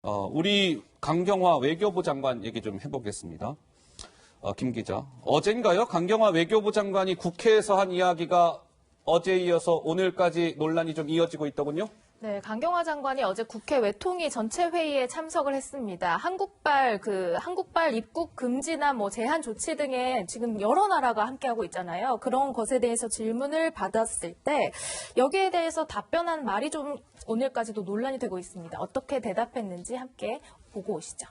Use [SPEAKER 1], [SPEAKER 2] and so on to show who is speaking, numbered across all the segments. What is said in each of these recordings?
[SPEAKER 1] 우리 강경화 외교부 장관 얘기 좀 해보겠습니다. 김 기자. 어젠가요? 강경화 외교부 장관이 국회에서 한 이야기가 어제에 이어서 오늘까지 논란이 좀 이어지고 있더군요.
[SPEAKER 2] 네, 강경화 장관이 어제 국회 외통위 전체 회의에 참석을 했습니다. 한국발 입국 금지나 제한 조치 등에 지금 여러 나라가 함께하고 있잖아요. 그런 것에 대해서 질문을 받았을 때 여기에 대해서 답변한 말이 좀 오늘까지도 논란이 되고 있습니다. 어떻게 대답했는지 함께 보고 오시죠.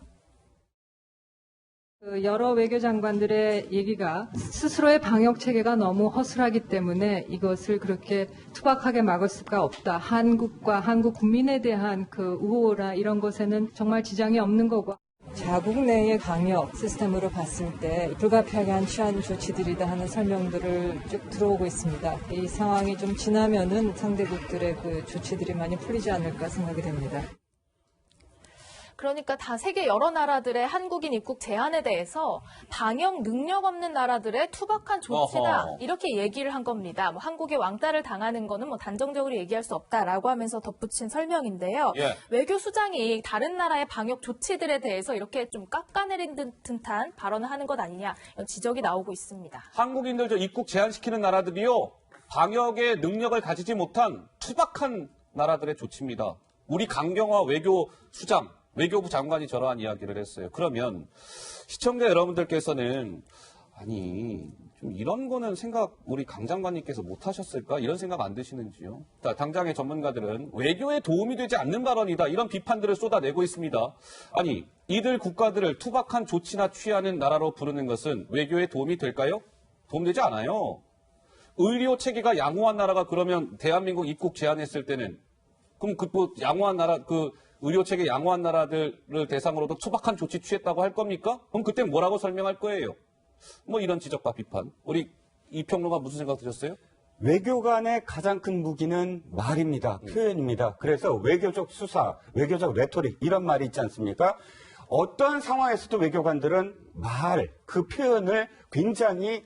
[SPEAKER 3] 여러 외교장관들의 얘기가 스스로의 방역 체계가 너무 허술하기 때문에 이것을 그렇게 투박하게 막을 수가 없다. 한국과 한국 국민에 대한 그 우호나 이런 것에는 정말 지장이 없는 거고.
[SPEAKER 4] 자국 내의 방역 시스템으로 봤을 때 불가피하게 취한 조치들이다 하는 설명들을 쭉 들어오고 있습니다. 이 상황이 좀 지나면은 상대국들의 그 조치들이 많이 풀리지 않을까 생각이 됩니다.
[SPEAKER 2] 그러니까 다 세계 여러 나라들의 한국인 입국 제한에 대해서 방역 능력 없는 나라들의 투박한 조치다 이렇게 얘기를 한 겁니다. 한국이 왕따를 당하는 거는 단정적으로 얘기할 수 없다라고 하면서 덧붙인 설명인데요.
[SPEAKER 1] 예.
[SPEAKER 2] 외교수장이 다른 나라의 방역 조치들에 대해서 이렇게 좀 깎아내린 듯한 발언을 하는 것 아니냐 이런 지적이 나오고 있습니다.
[SPEAKER 1] 한국인들 입국 제한시키는 나라들이요. 방역의 능력을 가지지 못한 투박한 나라들의 조치입니다. 우리 강경화 외교수장 외교부 장관이 저러한 이야기를 했어요. 그러면 시청자 여러분들께서는 아니 좀 이런 거는 생각 우리 강 장관님께서 못 하셨을까? 이런 생각 안 드시는지요? 당장의 전문가들은 외교에 도움이 되지 않는 발언이다. 이런 비판들을 쏟아내고 있습니다. 아니 이들 국가들을 투박한 조치나 취하는 나라로 부르는 것은 외교에 도움이 될까요? 도움되지 않아요. 의료 체계가 양호한 나라가 그러면 대한민국 입국 제한했을 때는 그럼 양호한 나라 의료 체계 양호한 나라들을 대상으로도 투박한 조치 취했다고 할 겁니까? 그럼 그때 뭐라고 설명할 거예요? 이런 지적과 비판. 우리 이 평론가 무슨 생각 드셨어요?
[SPEAKER 5] 외교관의 가장 큰 무기는 말입니다. 표현입니다. 그래서 외교적 수사, 외교적 레토릭 이런 말이 있지 않습니까? 어떠한 상황에서도 외교관들은 그 표현을 굉장히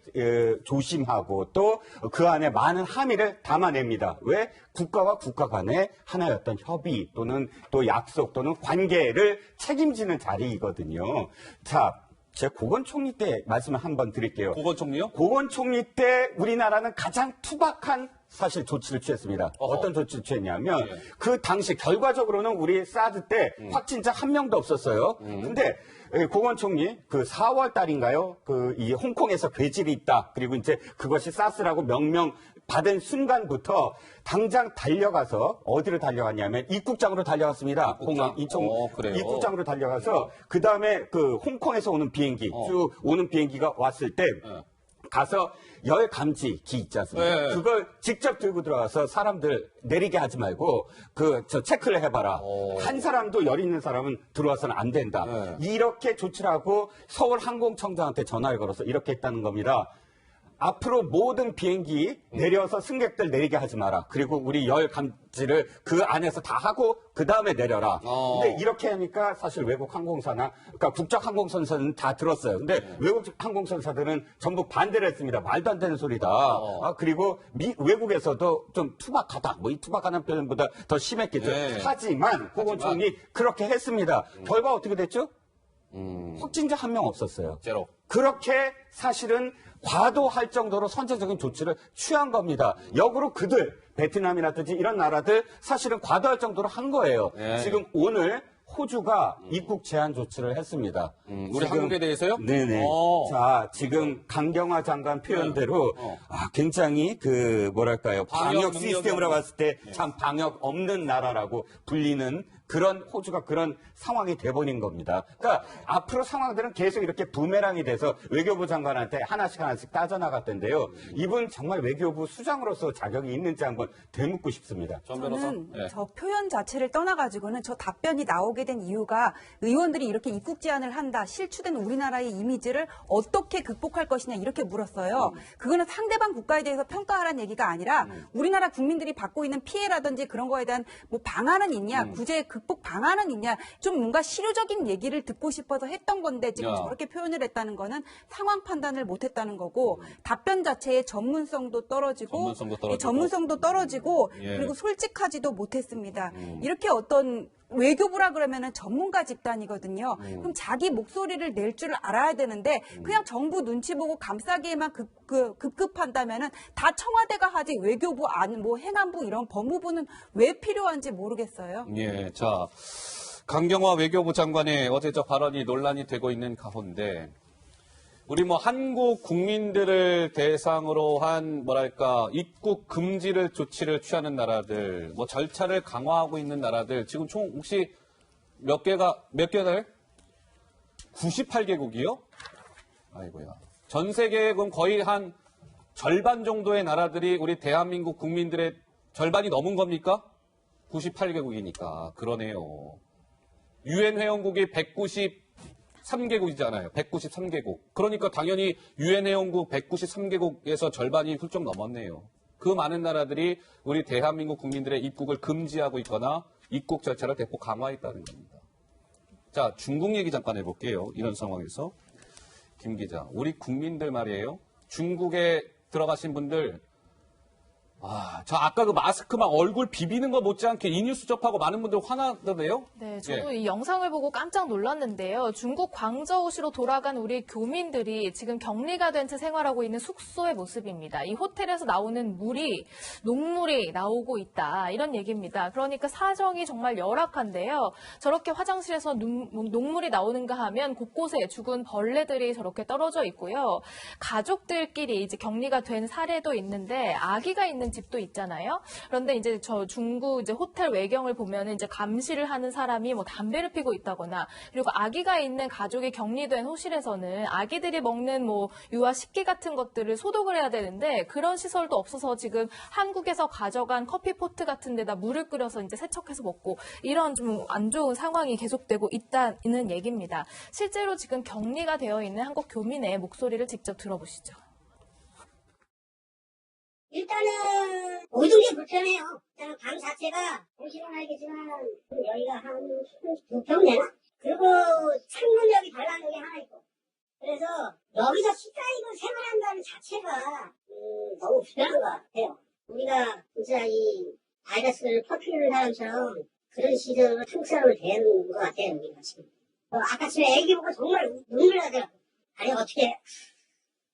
[SPEAKER 5] 조심하고 또 그 안에 많은 함의를 담아냅니다. 왜? 국가와 국가 간의 하나였던 협의 또는 또 약속 또는 관계를 책임지는 자리이거든요. 자, 제 고건 총리 때 말씀을 한번 드릴게요.
[SPEAKER 1] 고건 총리요?
[SPEAKER 5] 고건 총리 때 우리나라는 가장 투박한 사실 조치를 취했습니다. 어떤 조치를 취했냐면 그 당시 결과적으로는 우리 사드 때 확진자 한 명도 없었어요. 근데 고건 총리 그 4월 달인가요? 이 홍콩에서 괴질이 있다. 그리고 이제 그것이 사스라고 명명 받은 순간부터 당장 달려가서 어디로 달려갔냐면 입국장으로 달려갔습니다. 공항 인천 입국장으로 달려가서 그 다음에 그 홍콩에서 오는 비행기 쭉 오는 비행기가 왔을 때 가서 열 감지기 있지 않습니까?
[SPEAKER 1] 네.
[SPEAKER 5] 그걸 직접 들고 들어가서 사람들 내리게 하지 말고 체크를 해봐라. 한 사람도 열 있는 사람은 들어와서는 안 된다. 이렇게 조치를 하고 서울 항공청장한테 전화를 걸어서 이렇게 했다는 겁니다. 앞으로 모든 비행기 내려서 승객들 내리게 하지 마라. 그리고 우리 열 감지를 그 안에서 다 하고 그 다음에 내려라. 근데 이렇게 하니까 사실 외국 항공사나 그러니까 국적 항공선사는 다 들었어요. 근데 외국 항공선사들은 전부 반대를 했습니다. 말도 안 되는 소리다. 그리고 외국에서도 좀 투박하다. 이 투박하다는 표현보다 더 심했겠죠. 하지만 고건 총리 그렇게 했습니다. 결과 어떻게 됐죠? 확진자 한 명 없었어요.
[SPEAKER 1] 제로.
[SPEAKER 5] 그렇게 사실은 과도할 정도로 선제적인 조치를 취한 겁니다. 역으로 그들, 베트남이라든지 이런 나라들 사실은 과도할 정도로 한 거예요. 지금 오늘 호주가 입국 제한 조치를 했습니다.
[SPEAKER 1] 우리 한국에 대해서요?
[SPEAKER 5] 네네. 자, 지금 강경화 장관 표현대로 굉장히 방역 시스템으로 봤을 때 참 방역 없는 나라라고 불리는 그런 호주가 그런 상황이 돼버린 겁니다. 그러니까 앞으로 상황들은 계속 이렇게 부메랑이 돼서 외교부 장관한테 하나씩 따져나갔던데요. 이분 정말 외교부 수장으로서 자격이 있는지 한번 되묻고 싶습니다.
[SPEAKER 6] 저는 저 표현 자체를 떠나가지고는 저 답변이 나오게 된 이유가 의원들이 이렇게 입국 제한을 한다. 실추된 우리나라의 이미지를 어떻게 극복할 것이냐 이렇게 물었어요. 그거는 상대방 국가에 대해서 평가하라는 얘기가 아니라 우리나라 국민들이 받고 있는 피해라든지 그런 거에 대한 방안은 있냐. 구제 극복 방안은 있냐. 좀 뭔가 실효적인 얘기를 듣고 싶어서 했던 건데 지금 저렇게 표현을 했다는 거는 상황 판단을 못했다는 거고 답변 자체의 전문성도 떨어지고 그리고 솔직하지도 못했습니다. 이렇게 어떤 외교부라 그러면은 전문가 집단이거든요. 그럼 자기 목소리를 낼 줄 알아야 되는데 그냥 정부 눈치 보고 감싸기에만 급급한다면은 다 청와대가 하지 외교부 뭐 행안부 이런 법무부는 왜 필요한지 모르겠어요.
[SPEAKER 1] 예, 자, 강경화 외교부 장관의 어제 저 발언이 논란이 되고 있는 가운데 우리 뭐 한국 국민들을 대상으로 한 뭐랄까 입국 금지를 조치를 취하는 나라들, 뭐 절차를 강화하고 있는 나라들 지금 총 혹시 몇 개나요? 98개국이요? 아이고야. 전 세계에 그럼 거의 한 절반 정도의 나라들이 우리 대한민국 국민들의 절반이 넘은 겁니까? 98개국이니까 그러네요. 유엔 회원국이 193개국이잖아요. 193개국. 그러니까 당연히 유엔 회원국 193개국에서 절반이 훌쩍 넘었네요. 그 많은 나라들이 우리 대한민국 국민들의 입국을 금지하고 있거나 입국 절차를 대폭 강화했다는 겁니다. 자, 중국 얘기 잠깐 해볼게요. 이런 상황에서. 김 기자, 우리 국민들 말이에요. 중국에 들어가신 분들 저 아까 그 마스크 막 얼굴 비비는 거 못지않게 이 뉴스 접하고 많은 분들 화나던데요?
[SPEAKER 2] 네, 저도 이 영상을 보고 깜짝 놀랐는데요. 중국 광저우시로 돌아간 우리 교민들이 지금 격리가 된 채 생활하고 있는 숙소의 모습입니다. 이 호텔에서 나오는 녹물이 나오고 있다. 이런 얘기입니다. 그러니까 사정이 정말 열악한데요. 저렇게 화장실에서 녹물이 나오는가 하면 곳곳에 죽은 벌레들이 저렇게 떨어져 있고요. 가족들끼리 이제 격리가 된 사례도 있는데 아기가 있는 집도 있잖아요. 그런데 이제 저 중국 이제 호텔 외경을 보면은 이제 감시를 하는 사람이 뭐 담배를 피고 있다거나 그리고 아기가 있는 가족이 격리된 호실에서는 아기들이 먹는 뭐 유아 식기 같은 것들을 소독을 해야 되는데 그런 시설도 없어서 지금 한국에서 가져간 커피포트 같은 데다 물을 끓여서 이제 세척해서 먹고 이런 좀 안 좋은 상황이 계속되고 있다는 얘기입니다. 실제로 지금 격리가 되어 있는 한국 교민의 목소리를 직접 들어보시죠.
[SPEAKER 7] 일단은 모든 게 불편해요. 일단은 방 자체가 보시면 알겠지만 여기가 한 2평 되나? 그리고 창문역이 달라는 게 하나 있고 그래서 여기서 시카이로 생활한다는 자체가 너무 불편한 것 같아요. 우리가 진짜 이 바이러스를 퍼뜨리는 사람처럼 그런 시절로 한국 사람을 대하는 것 같아요. 우리가 지금. 아까쯤에 애기 보고 정말 눈물 나더라고요. 아니 어떻게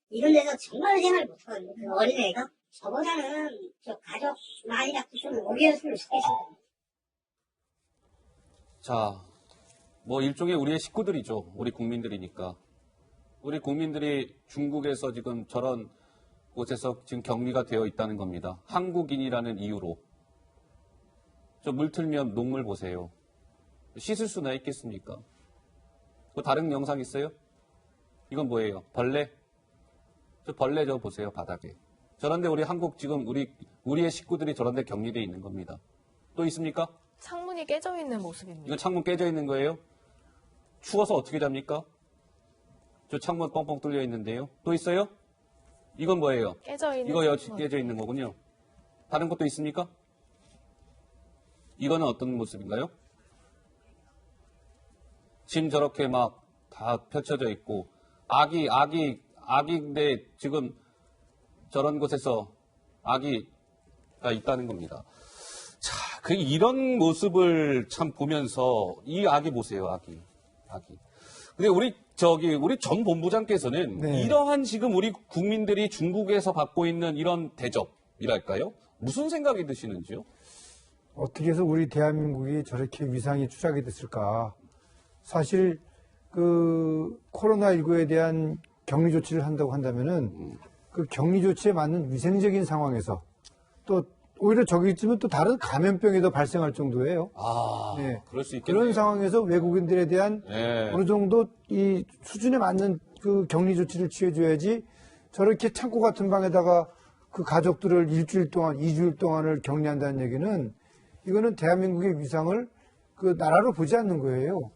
[SPEAKER 7] 이런 데서 정말 생활 못하거든요. 그 어린애가. 저보다는 저 가족 많이 갖고 좀 오해했으면 좋겠어요.
[SPEAKER 1] 자, 뭐 일종의 우리의 식구들이죠. 우리 국민들이니까. 우리 국민들이 중국에서 지금 저런 곳에서 지금 격리가 되어 있다는 겁니다. 한국인이라는 이유로. 저 물 틀면 녹물 보세요. 씻을 수나 있겠습니까? 뭐 다른 영상 있어요? 이건 뭐예요? 벌레? 저 벌레 저 보세요, 바닥에. 저런데 우리 한국 지금 우리의 식구들이 저런데 격리되어 있는 겁니다. 또 있습니까?
[SPEAKER 2] 창문이 깨져 있는 모습입니다.
[SPEAKER 1] 이건 창문 깨져 있는 거예요? 추워서 어떻게 잡니까? 저 창문 뻥뻥 뚫려 있는데요. 또 있어요? 이건 뭐예요?
[SPEAKER 2] 깨져 있는
[SPEAKER 1] 이거
[SPEAKER 2] 창문.
[SPEAKER 1] 깨져 있는 거군요. 다른 것도 있습니까? 이거는 어떤 모습인가요? 짐 저렇게 막 다 펼쳐져 있고 아기인데 지금 저런 곳에서 아기가 있다는 겁니다. 자, 이런 모습을 참 보면서 이 아기 보세요, 아기. 근데 우리 전 본부장께서는
[SPEAKER 8] 네.
[SPEAKER 1] 이러한 지금 우리 국민들이 중국에서 받고 있는 이런 대접이랄까요? 무슨 생각이 드시는지요?
[SPEAKER 8] 어떻게 해서 우리 대한민국이 저렇게 위상이 추락이 됐을까? 사실 그 코로나19에 대한 격리 조치를 한다고 한다면은 그 격리 조치에 맞는 위생적인 상황에서 또 오히려 저기 있으면 또 다른 감염병이 더 발생할 정도예요. 네.
[SPEAKER 1] 그럴 수 있겠네요.
[SPEAKER 8] 그런 상황에서 외국인들에 대한
[SPEAKER 1] 네.
[SPEAKER 8] 어느 정도 이 수준에 맞는 그 격리 조치를 취해줘야지 저렇게 창고 같은 방에다가 그 가족들을 일주일 동안, 2주일 동안을 격리한다는 얘기는 이거는 대한민국의 위상을 그 나라로 보지 않는 거예요.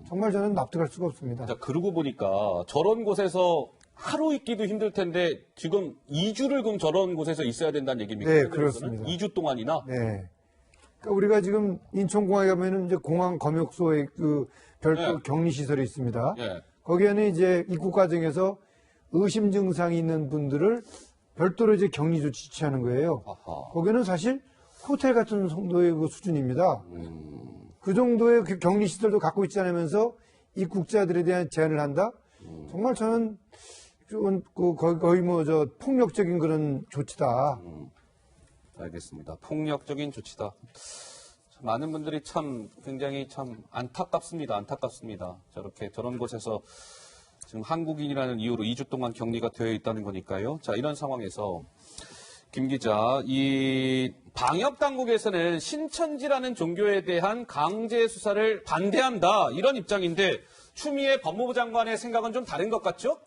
[SPEAKER 8] 정말 저는 납득할 수가 없습니다.
[SPEAKER 1] 자, 그러고 보니까 저런 곳에서 하루 있기도 힘들 텐데 지금 2주를 그럼 저런 곳에서 있어야 된다는 얘기입니까?
[SPEAKER 8] 네, 그렇습니다.
[SPEAKER 1] 2주 동안이나?
[SPEAKER 8] 네. 그러니까 우리가 지금 인천공항에 가면은 이제 공항 검역소에 그 별도
[SPEAKER 1] 네.
[SPEAKER 8] 격리 시설이 있습니다.
[SPEAKER 1] 예.
[SPEAKER 8] 거기에는 이제 입국 과정에서 의심 증상이 있는 분들을 별도로 이제 격리 조치 취하는 거예요.
[SPEAKER 1] 아하.
[SPEAKER 8] 거기는 사실 호텔 같은 정도의 그 수준입니다. 그 정도의 그 격리시설도 갖고 있지 않으면서 입국자들에 대한 제한을 한다? 정말 저는 거의 폭력적인 그런 조치다.
[SPEAKER 1] 알겠습니다. 폭력적인 조치다. 많은 분들이 굉장히 안타깝습니다. 안타깝습니다. 저런 곳에서 지금 한국인이라는 이유로 2주 동안 격리가 되어 있다는 거니까요. 자, 이런 상황에서 김 기자, 이 방역 당국에서는 신천지라는 종교에 대한 강제 수사를 반대한다. 이런 입장인데 추미애 법무부 장관의 생각은 좀 다른 것 같죠?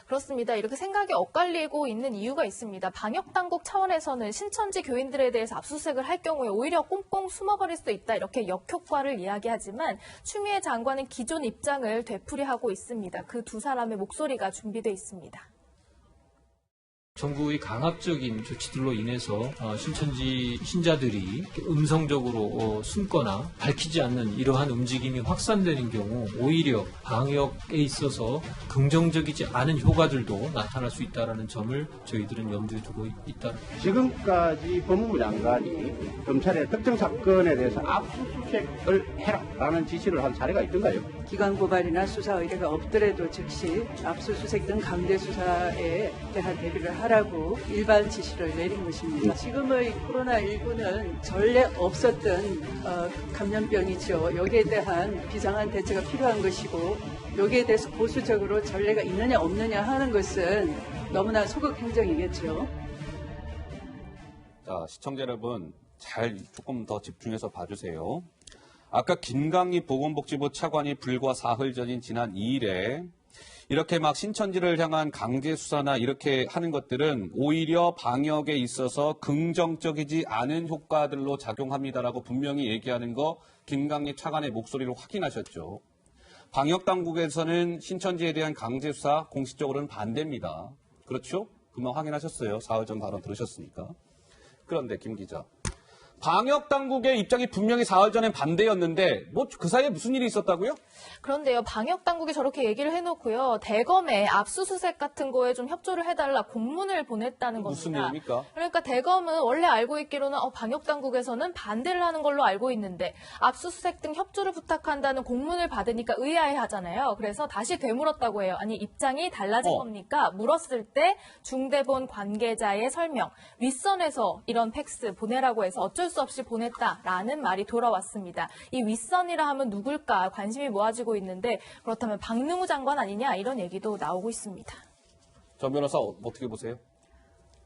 [SPEAKER 2] 그렇습니다. 이렇게 생각이 엇갈리고 있는 이유가 있습니다. 방역당국 차원에서는 신천지 교인들에 대해서 압수수색을 할 경우에 오히려 꽁꽁 숨어버릴 수도 있다. 이렇게 역효과를 이야기하지만 추미애 장관은 기존 입장을 되풀이하고 있습니다. 그 두 사람의 목소리가 준비되어 있습니다.
[SPEAKER 9] 정부의 강압적인 조치들로 인해서 신천지 신자들이 음성적으로 숨거나 밝히지 않는 이러한 움직임이 확산되는 경우 오히려 방역에 있어서 긍정적이지 않은 효과들도 나타날 수 있다는 점을 저희들은 염두에 두고 있다.
[SPEAKER 10] 지금까지 법무부 장관이 검찰의 특정 사건에 대해서 압수수색을 해라라는 지시를 한 사례가 있던가요?
[SPEAKER 11] 기관 고발이나 수사 의뢰가 없더라도 즉시 압수수색 등 강제 수사에 대한 대비를 하라고 일반 지시를 내린 것입니다. 지금의 코로나19는 전례 없었던 감염병이죠. 여기에 대한 비상한 대처가 필요한 것이고 여기에 대해서 보수적으로 전례가 있느냐 없느냐 하는 것은 너무나 소극 행정이겠죠.
[SPEAKER 1] 자, 시청자 여러분 조금 더 집중해서 봐주세요. 아까 김강희 보건복지부 차관이 불과 사흘 전인 지난 2일에 이렇게 막 신천지를 향한 강제 수사나 이렇게 하는 것들은 오히려 방역에 있어서 긍정적이지 않은 효과들로 작용합니다라고 분명히 얘기하는 거 김강희 차관의 목소리로 확인하셨죠. 방역 당국에서는 신천지에 대한 강제 수사 공식적으로는 반대입니다. 그렇죠? 금방 확인하셨어요. 사흘 전 발언 들으셨으니까. 그런데 김 기자. 방역 당국의 입장이 분명히 사흘 전엔 반대였는데 그 사이에 무슨 일이 있었다고요?
[SPEAKER 2] 그런데요, 방역 당국이 저렇게 얘기를 해놓고요, 대검에 압수수색 같은 거에 좀 협조를 해달라 공문을 보냈다는 겁니다.
[SPEAKER 1] 무슨 얘기입니까?
[SPEAKER 2] 그러니까 대검은 원래 알고 있기로는 방역 당국에서는 반대를 하는 걸로 알고 있는데 압수수색 등 협조를 부탁한다는 공문을 받으니까 의아해하잖아요. 그래서 다시 되물었다고 해요. 아니 입장이 달라진 겁니까? 물었을 때 중대본 관계자의 설명, 윗선에서 이런 팩스 보내라고 해서 어쩔 수 없이 보냈다라는 말이 돌아왔습니다. 이 윗선이라 하면 누굴까 관심이 모아지고 있는데 그렇다면 박능우 장관 아니냐 이런 얘기도 나오고 있습니다.
[SPEAKER 1] 전 변호사 어떻게 보세요?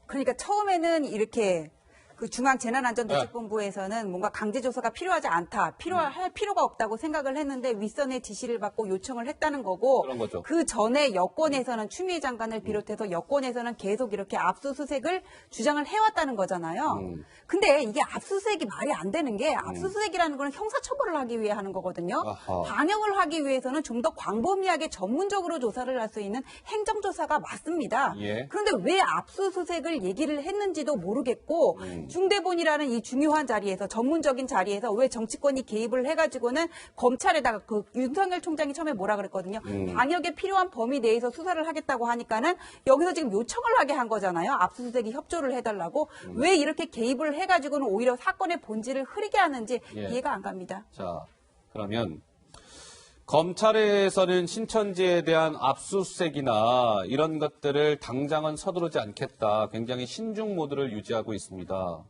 [SPEAKER 6] 그러니까 처음에는 이렇게 그 중앙재난안전대책본부에서는 뭔가 강제조사가 필요하지 않다, 할 필요가 없다고 생각을 했는데 윗선의 지시를 받고 요청을 했다는 거고,
[SPEAKER 1] 그런 거죠.
[SPEAKER 6] 그 전에 여권에서는 추미애 장관을 비롯해서 여권에서는 계속 이렇게 압수수색을 주장을 해왔다는 거잖아요. 근데 이게 압수수색이 말이 안 되는 게 압수수색이라는 거는 형사처벌을 하기 위해 하는 거거든요.
[SPEAKER 1] 아하.
[SPEAKER 6] 방역을 하기 위해서는 좀 더 광범위하게 전문적으로 조사를 할 수 있는 행정조사가 맞습니다.
[SPEAKER 1] 예.
[SPEAKER 6] 그런데 왜 압수수색을 얘기를 했는지도 모르겠고 중대본이라는 이 중요한 자리에서 전문적인 자리에서 왜 정치권이 개입을 해가지고는 검찰에다가 그 윤석열 총장이 처음에 뭐라 그랬거든요. 방역에 필요한 범위 내에서 수사를 하겠다고 하니까는 여기서 지금 요청을 하게 한 거잖아요. 압수수색이 협조를 해달라고. 왜 이렇게 개입을 해가지고는 오히려 사건의 본질을 흐리게 하는지 이해가 안 갑니다.
[SPEAKER 1] 자, 그러면 검찰에서는 신천지에 대한 압수수색이나 이런 것들을 당장은 서두르지 않겠다. 굉장히 신중 모드를 유지하고 있습니다.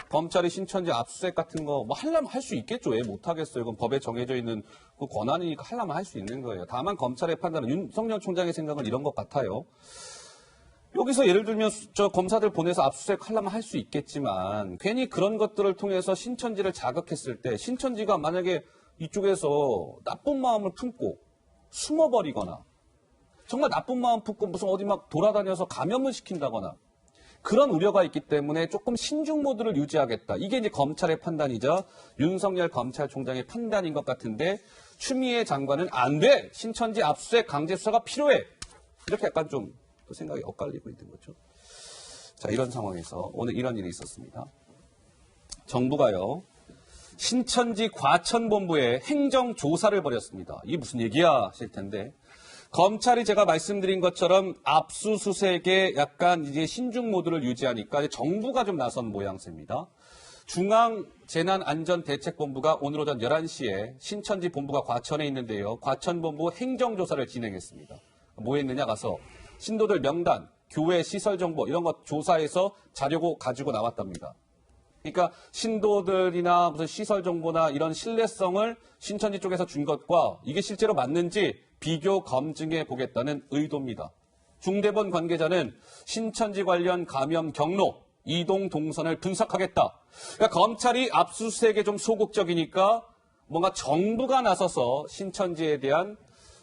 [SPEAKER 1] 검찰이 신천지 압수수색 같은 거 뭐 하려면 할 수 있겠죠. 왜 못하겠어요. 이건 법에 정해져 있는 그 권한이니까 하려면 할 수 있는 거예요. 다만 검찰의 판단은 윤석열 총장의 생각은 이런 것 같아요. 여기서 예를 들면 검사들 보내서 압수수색 하려면 할 수 있겠지만 괜히 그런 것들을 통해서 신천지를 자극했을 때 신천지가 만약에 이쪽에서 나쁜 마음을 품고 숨어버리거나 정말 나쁜 마음 품고 무슨 어디 막 돌아다녀서 감염을 시킨다거나 그런 우려가 있기 때문에 조금 신중 모드를 유지하겠다. 이게 이제 검찰의 판단이자 윤석열 검찰총장의 판단인 것 같은데 추미애 장관은 안 돼. 신천지 압수수색 강제 수사가 필요해. 이렇게 약간 좀 생각이 엇갈리고 있는 거죠. 자, 이런 상황에서 오늘 이런 일이 있었습니다. 정부가요. 신천지 과천본부에 행정조사를 벌였습니다. 이게 무슨 얘기야 하실 텐데 검찰이 제가 말씀드린 것처럼 압수수색에 약간 이제 신중 모드를 유지하니까 정부가 좀 나선 모양새입니다. 재난안전대책본부가 오늘 오전 11시에 신천지 본부가 과천에 있는데요. 과천본부 행정조사를 진행했습니다. 뭐 했느냐 가서 신도들 명단, 교회 시설 정보 이런 것 조사해서 자료고 가지고 나왔답니다. 그러니까 신도들이나 무슨 시설 정보나 이런 신뢰성을 신천지 쪽에서 준 것과 이게 실제로 맞는지 비교 검증해 보겠다는 의도입니다. 중대본 관계자는 신천지 관련 감염 경로, 이동 동선을 분석하겠다. 그러니까 검찰이 압수수색에 좀 소극적이니까 뭔가 정부가 나서서 신천지에 대한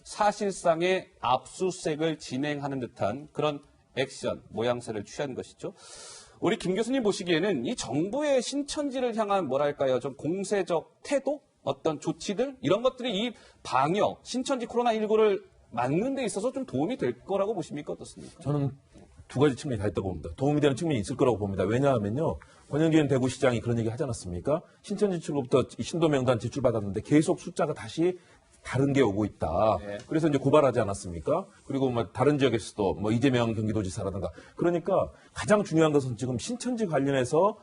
[SPEAKER 1] 사실상의 압수수색을 진행하는 듯한 그런 액션, 모양새를 취한 것이죠. 우리 김 교수님 보시기에는 이 정부의 신천지를 향한 뭐랄까요, 좀 공세적 태도, 어떤 조치들 이런 것들이 이 방역, 신천지 코로나19를 막는 데 있어서 좀 도움이 될 거라고 보십니까? 어떻습니까?
[SPEAKER 12] 저는 두 가지 측면이 다 있다고 봅니다. 도움이 되는 측면이 있을 거라고 봅니다. 왜냐하면요. 권영진 대구시장이 그런 얘기 하지 않았습니까? 신천지 측으로부터 신도 명단 제출받았는데 계속 숫자가 다시 다른 게 오고 있다.
[SPEAKER 1] 네.
[SPEAKER 12] 그래서 이제 고발하지 않았습니까? 그리고 뭐 다른 지역에서도 뭐 이재명 경기도지사라든가. 그러니까 가장 중요한 것은 지금 신천지 관련해서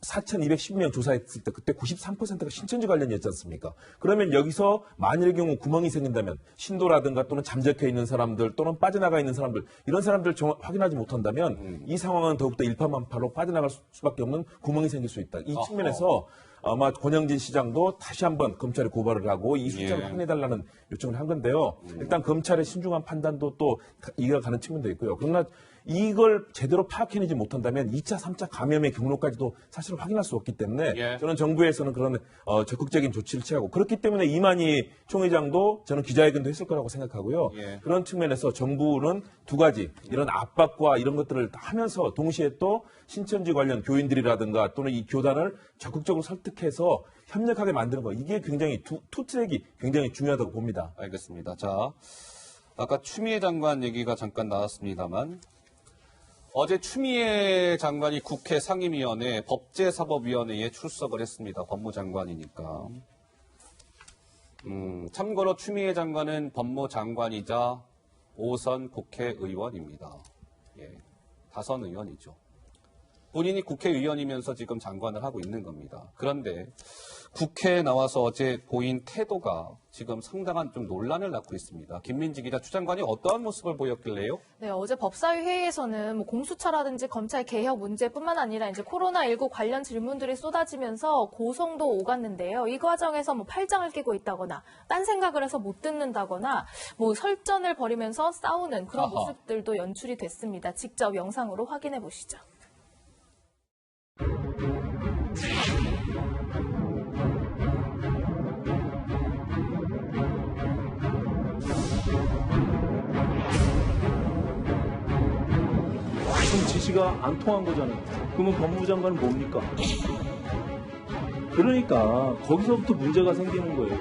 [SPEAKER 12] 4,210명 조사했을 때 그때 93%가 신천지 관련이었지 않습니까? 그러면 여기서 만일의 경우 구멍이 생긴다면 신도라든가 또는 잠적해 있는 사람들 또는 빠져나가 있는 사람들 이런 사람들 확인하지 못한다면 이 상황은 더욱더 일파만파로 빠져나갈 수밖에 없는 구멍이 생길 수 있다. 이 측면에서 아마 권영진 시장도 다시 한번 검찰에 고발을 하고 이 숫자를 확인해달라는 요청을 한 건데요. 일단 검찰의 신중한 판단도 또 이해가 가는 측면도 있고요. 그러나 이걸 제대로 파악해내지 못한다면 2차, 3차 감염의 경로까지도 사실 확인할 수 없기 때문에 저는 정부에서는 그런 적극적인 조치를 취하고 그렇기 때문에 이만희 총회장도 저는 기자회견도 했을 거라고 생각하고요. 그런 측면에서 정부는 두 가지 이런 압박과 이런 것들을 하면서 동시에 또 신천지 관련 교인들이라든가 또는 이 교단을 적극적으로 설득해서 협력하게 만드는 거 이게 굉장히 투 트랙이 굉장히 중요하다고 봅니다.
[SPEAKER 1] 알겠습니다. 자, 아까 추미애 장관 얘기가 잠깐 나왔습니다만 어제 추미애 장관이 국회 상임위원회 법제사법위원회에 출석을 했습니다. 법무장관이니까. 참고로 추미애 장관은 법무장관이자 5선 국회의원입니다. 예, 다선 의원이죠. 본인이 국회의원이면서 지금 장관을 하고 있는 겁니다. 그런데 국회에 나와서 어제 보인 태도가 지금 상당한 좀 논란을 낳고 있습니다. 김민지 기자, 추 장관이 어떠한 모습을 보였길래요?
[SPEAKER 2] 네, 어제 법사위 회의에서는 뭐 공수처라든지 검찰 개혁 문제뿐만 아니라 이제 코로나19 관련 질문들이 쏟아지면서 고성도 오갔는데요. 이 과정에서 뭐 팔짱을 끼고 있다거나 딴 생각을 해서 못 듣는다거나 뭐 설전을 벌이면서 싸우는 그런 모습들도 연출이 됐습니다. 직접 영상으로 확인해 보시죠.
[SPEAKER 13] 그럼 지시가 안 통한 거잖아요. 그러면 법무부 장관은 뭡니까? 그러니까 거기서부터 문제가 생기는 거예요.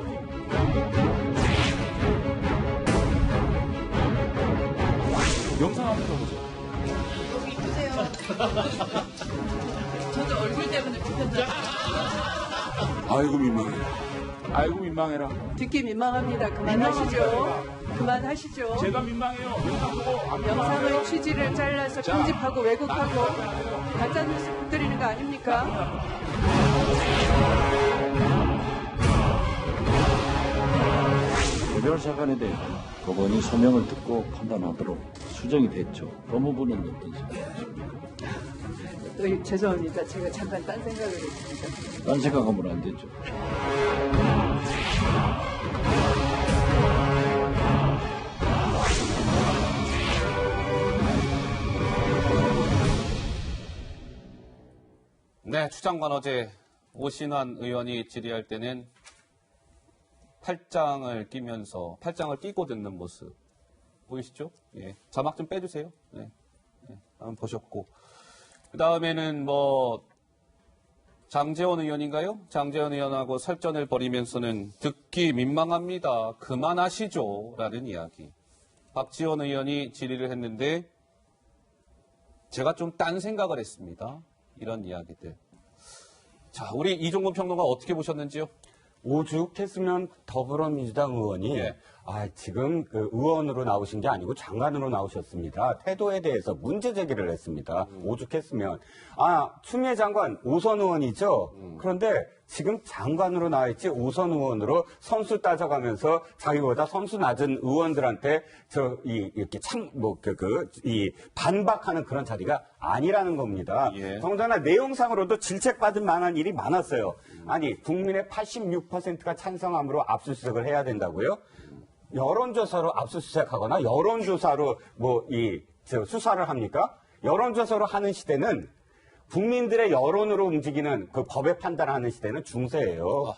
[SPEAKER 13] 영상 한번 보세요.
[SPEAKER 11] 여기 있으세요. 저도 얼굴 때문에 불편해요.
[SPEAKER 5] 아이고 민망해.
[SPEAKER 13] 아이고 민망해라.
[SPEAKER 11] 듣기 민망합니다. 그만하시죠. 그만하시죠.
[SPEAKER 13] 제가 민망해요. 영상 보고
[SPEAKER 11] 영상의 취지를 잘라서 편집하고 왜곡하고 가짜뉴스 퍼뜨리는 거 아닙니까?
[SPEAKER 14] 개별 사건에 대해 법원이 소명을 듣고 판단하도록 수정이 됐죠. 법무부는 어떤 생각이십니까?
[SPEAKER 11] 죄송합니다. 제가 잠깐 딴 생각을 했습니다.
[SPEAKER 14] 딴 생각하면 안 되죠.
[SPEAKER 1] 네, 추 장관 어제 오신환 의원이 질의할 때는 팔짱을 끼고 듣는 모습 보이시죠? 예, 자막 좀 빼주세요. 네, 한번 보셨고 그 다음에는 뭐 장제원 의원인가요? 장제원 의원하고 설전을 벌이면서는 듣기 민망합니다. 그만하시죠. 라는 이야기. 박지원 의원이 질의를 했는데 제가 좀 딴 생각을 했습니다. 이런 이야기들. 자, 우리 이종근 평론가 어떻게 보셨는지요?
[SPEAKER 5] 오죽했으면 더불어민주당 의원이 지금 그 의원으로 나오신 게 아니고 장관으로 나오셨습니다. 태도에 대해서 문제 제기를 했습니다. 오죽했으면. 추미애 장관 5선 의원이죠. 그런데 지금 장관으로 나와 있지 5선 의원으로 선수 따져가면서 자기보다 선수 낮은 의원들한테 이렇게 반박하는 그런 자리가 아니라는 겁니다. 더군다나 내용상으로도 질책받을 만한 일이 많았어요. 아니, 국민의 86%가 찬성함으로 압수수색을 해야 된다고요? 여론조사로 압수수색하거나 여론조사로 수사를 합니까? 여론조사로 하는 시대는 국민들의 여론으로 움직이는 그 법의 판단하는 시대는 중세예요.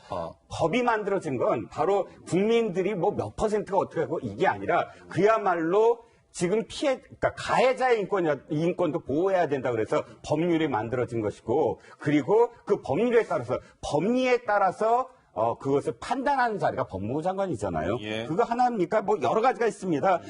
[SPEAKER 5] 법이 만들어진 건 바로 국민들이 몇 퍼센트가 어떻게 하고 이게 아니라 그야말로 지금 그러니까 가해자의 인권도 보호해야 된다 그래서 법률이 만들어진 것이고 그리고 그 법리에 따라서 그것을 판단하는 자리가 법무부 장관이잖아요. 그거 하나입니까? 여러 가지가 있습니다.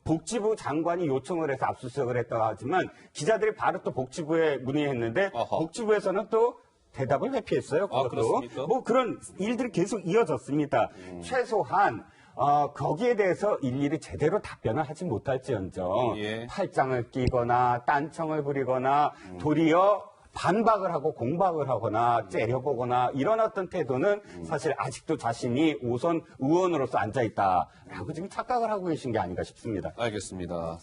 [SPEAKER 5] 복지부 장관이 요청을 해서 압수수색을 했다고 하지만 기자들이 바로 또 복지부에 문의했는데 복지부에서는 또 대답을 회피했어요. 그것도. 그런 일들이 계속 이어졌습니다. 최소한 거기에 대해서 일일이 제대로 답변을 하지 못할지언정 팔짱을 끼거나 딴청을 부리거나 도리어 반박을 하고 공박을 하거나 째려보거나 이런 어떤 태도는 사실 아직도 자신이 5선 의원으로서 앉아있다라고 지금 착각을 하고 계신 게 아닌가 싶습니다.
[SPEAKER 1] 알겠습니다.